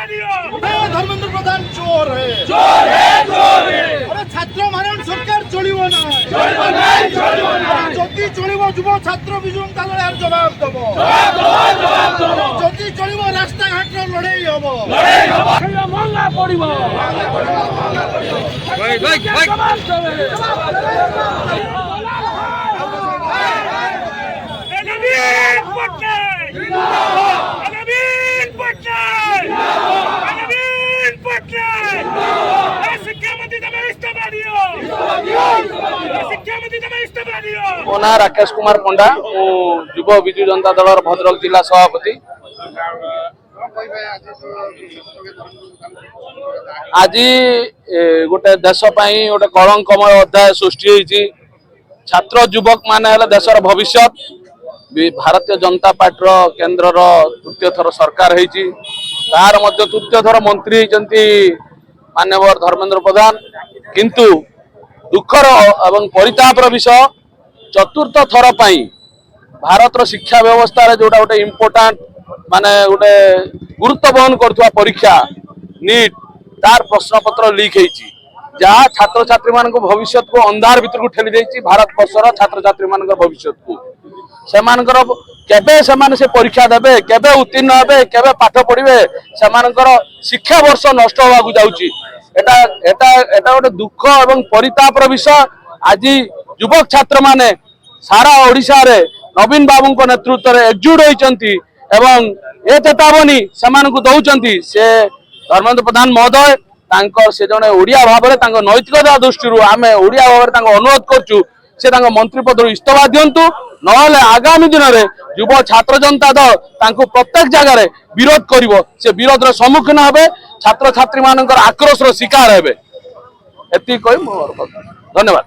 धर्मेंद्र प्रधान चोर है। अरे छात्र मारण सरकार चलिबो ना जदि चलिबो युव छात्र विजु जनता दल यार जवाब दबो जदि चलिबो रास्ता घाट लड़ाई हबो महंगा पड़िबो मो ना राकेश कुमार पंडा युव विजु जनता दल भद्रक जिला सभापति। आज गोटे देश गोटे कलंकमय अध्याय सृष्टि होती। छात्र युवक माने देशर भविष्य। भारतीय जनता पार्टी केन्द्र तृतीय थर सरकार होती तार मध्य तृतीय थर मंत्री होती माननीय धर्मेंद्र प्रधान। किंतु दुखर एवं परितापर विषय चतुर्थ थर भारत शिक्षा व्यवस्था जोटा गोटे इम्पोर्टाट माने गोटे गुरुत्व बहन करुवा परीक्षा नीट तार प्रश्नपत्र लीक होती जहाँ छात्र छात्री मान भविष्य को अंधार भीतर को ठेली देती। भारत वर्षर छात्र छात्री मान भविष्य को से परीक्षा देवे केबे उत्तीर्ण हे केबे पाठ पढ़े से शिक्षा वर्ष नष्ट होगा जाऊँगी। गोटे दुख एवं परितापर विषय। आज युवक छात्र माने सारा ओडिशा रे नवीन बाबू नेतृत्व में एकजुट होती एवं ए चेतावनी से दौरान से धर्मेंद्र प्रधान महोदय से जड़े ओडिया भाव में नैतिकता दृष्टि आम ओडिया भाव में अनुरोध करूँ से मंत्री पद इस्तीफा दिंतु ना आगामी दिन में युव छात्र जनता दल प्रत्येक जगह विरोध करिवो से विरोध सम्मुखीन हे छात्र छात्री मान आक्रोश शिकार हे। धन्यवाद।